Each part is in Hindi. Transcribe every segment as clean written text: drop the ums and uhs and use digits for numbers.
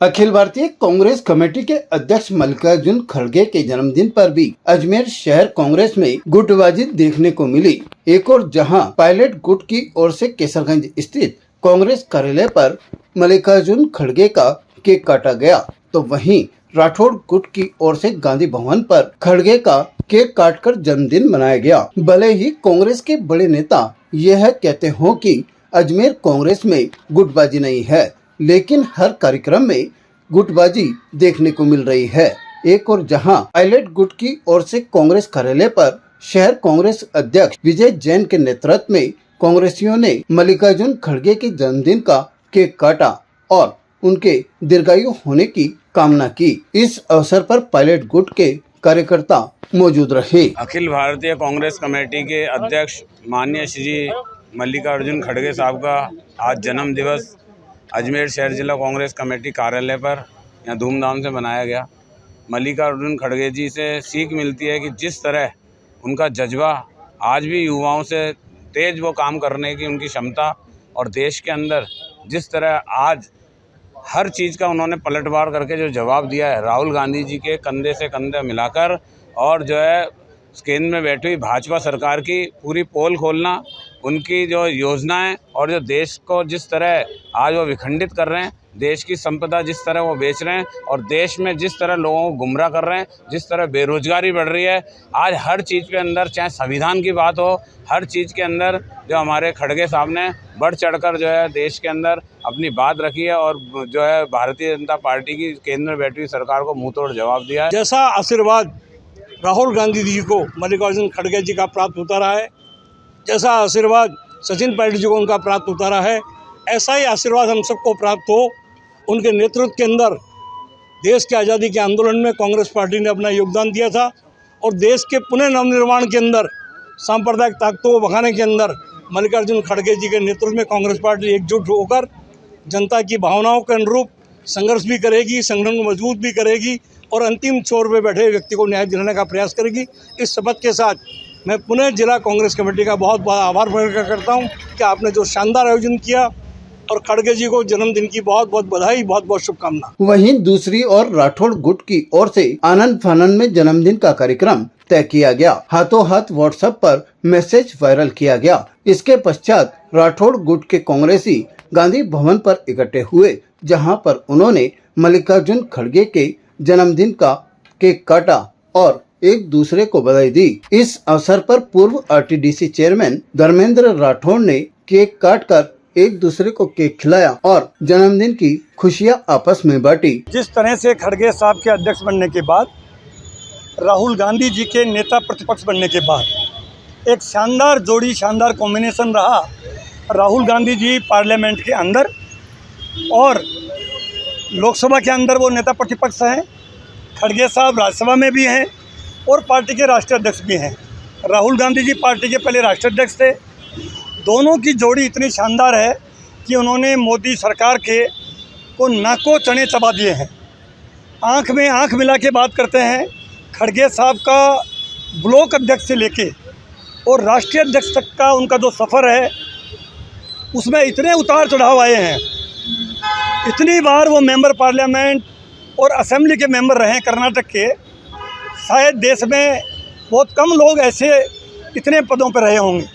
अखिल भारतीय कांग्रेस कमेटी के अध्यक्ष मल्लिकार्जुन खड़गे के जन्मदिन पर भी अजमेर शहर कांग्रेस में गुटबाजी देखने को मिली। एक और जहां पायलट गुट की ओर से केसरगंज स्थित कांग्रेस कार्यालय पर मल्लिकार्जुन खड़गे का केक काटा गया, तो वहीं राठौड़ गुट की ओर से गांधी भवन पर खड़गे का केक काटकर जन्मदिन मनाया गया। भले ही कांग्रेस के बड़े नेता यह कहते हो कि अजमेर कांग्रेस में गुटबाजी नहीं है, लेकिन हर कार्यक्रम में गुटबाजी देखने को मिल रही है। एक और जहां पायलट गुट की ओर से कांग्रेस कार्यालय पर शहर कांग्रेस अध्यक्ष विजय जैन के नेतृत्व में कांग्रेसियों ने मल्लिकार्जुन खड़गे के जन्मदिन का केक काटा और उनके दीर्घायु होने की कामना की। इस अवसर पर पायलट गुट के कार्यकर्ता मौजूद रहे। अखिल भारतीय कांग्रेस कमेटी के अध्यक्ष माननीय श्री मल्लिकार्जुन खड़गे साहब का आज जन्म दिवस अजमेर शहर जिला कांग्रेस कमेटी कार्यालय पर यहाँ धूमधाम से मनाया गया। मल्लिकार्जुन खड़गे जी से सीख मिलती है कि जिस तरह उनका जज्बा आज भी युवाओं से तेज वो काम करने की उनकी क्षमता, और देश के अंदर जिस तरह आज हर चीज़ का उन्होंने पलटवार करके जो जवाब दिया है राहुल गांधी जी के कंधे से कंधे मिलाकर, और जो है केंद्र में बैठी हुई भाजपा सरकार की पूरी पोल खोलना, उनकी जो योजनाएं और जो देश को जिस तरह आज वो विखंडित कर रहे हैं, देश की संपदा जिस तरह वो बेच रहे हैं और देश में जिस तरह लोगों को गुमराह कर रहे हैं, जिस तरह बेरोजगारी बढ़ रही है, आज हर चीज़ के अंदर चाहे संविधान की बात हो, हर चीज़ के अंदर जो हमारे खड़गे साहब ने बढ़ चढ़कर जो है देश के अंदर अपनी बात रखी है और जो है भारतीय जनता पार्टी की केंद्र में बैठी हुई सरकार को मुँह तोड़ जवाब दिया है। जैसा आशीर्वाद राहुल गांधी जी को मल्लिकार्जुन खड़गे जी का प्राप्त होता रहा है, जैसा आशीर्वाद सचिन पायलट जी को उनका प्राप्त होता रहा है, ऐसा ही आशीर्वाद हम सबको प्राप्त हो। उनके नेतृत्व के अंदर देश की आज़ादी के आंदोलन में कांग्रेस पार्टी ने अपना योगदान दिया था और देश के पुनः नवनिर्माण के अंदर सांप्रदायिक ताकतों को भगाने के अंदर मल्लिकार्जुन खड़गे जी के नेतृत्व में कांग्रेस पार्टी एकजुट होकर जनता की भावनाओं के अनुरूप संघर्ष भी करेगी, संगठन को मजबूत भी करेगी और अंतिम छोर पे बैठे व्यक्ति को न्याय दिलाने का प्रयास करेगी। इस शपथ के साथ मैं पुनः जिला कांग्रेस कमेटी का बहुत बहुत आभार प्रकट करता हूं कि आपने जो शानदार आयोजन किया, और खड़गे जी को जन्मदिन की बहुत बहुत बधाई, बहुत बहुत शुभकामना। वहीं दूसरी ओर राठौड़ गुट की ओर से आनंद फानंद में जन्मदिन का कार्यक्रम तय किया गया। हाथों हाथ व्हाट्सएप पर मैसेज वायरल किया गया। इसके पश्चात राठौड़ गुट के कांग्रेसी गांधी भवन पर इकट्ठे हुए, जहां पर उन्होंने मल्लिकार्जुन खड़गे के जन्मदिन का केक काटा और एक दूसरे को बधाई दी। इस अवसर पर पूर्व आरटीडीसी चेयरमैन धर्मेंद्र राठौड़ ने केक काटकर एक दूसरे को केक खिलाया और जन्मदिन की खुशियां आपस में बांटी। जिस तरह से खड़गे साहब के अध्यक्ष बनने के बाद, राहुल गांधी जी के नेता प्रतिपक्ष बनने के बाद एक शानदार जोड़ी, शानदार कॉम्बिनेशन रहा। राहुल गांधी जी पार्लियामेंट के अंदर और लोकसभा के अंदर वो नेता प्रतिपक्ष हैं, खड़गे साहब राज्यसभा में भी हैं और पार्टी के राष्ट्रीय अध्यक्ष भी हैं। राहुल गांधी जी पार्टी के पहले राष्ट्रीय अध्यक्ष थे। दोनों की जोड़ी इतनी शानदार है कि उन्होंने मोदी सरकार के को नाको चने चबा दिए हैं। आंख में आंख मिला के बात करते हैं। खड़गे साहब का ब्लॉक अध्यक्ष से लेके और राष्ट्रीय अध्यक्ष तक का उनका जो सफ़र है, उसमें इतने उतार चढ़ाव आए हैं। इतनी बार वो मेंबर पार्लियामेंट और असेंबली के मेंबर रहे कर्नाटक के, शायद देश में बहुत कम लोग ऐसे इतने पदों पर रहे होंगे।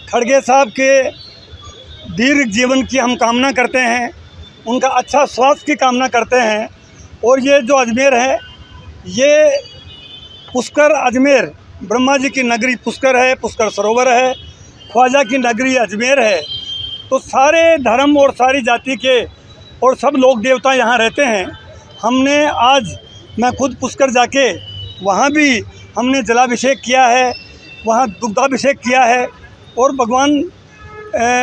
खड़गे साहब के दीर्घ जीवन की हम कामना करते हैं, उनका अच्छा स्वास्थ्य की कामना करते हैं। और ये जो अजमेर है, ये पुष्कर अजमेर, ब्रह्मा जी की नगरी पुष्कर है, पुष्कर सरोवर है, ख्वाजा की नगरी अजमेर है। तो सारे धर्म और सारी जाति के और सब लोग देवता यहाँ रहते हैं। हमने आज, मैं खुद पुष्कर जाके वहाँ भी हमने जलाभिषेक किया है, वहाँ दुग्धाभिषेक किया है और भगवान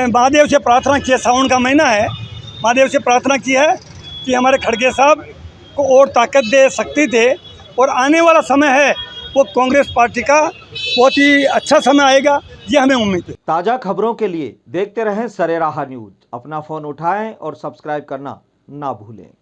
महादेव से प्रार्थना की है। सावन का महीना है, महादेव से प्रार्थना की है कि हमारे खड़गे साहब को और ताकत दे, शक्ति दे, और आने वाला समय है वो कांग्रेस पार्टी का बहुत ही अच्छा समय आएगा, ये हमें उम्मीद है। ताज़ा खबरों के लिए देखते रहें सरेराह न्यूज़। अपना फ़ोन उठाएं और सब्सक्राइब करना ना भूलें।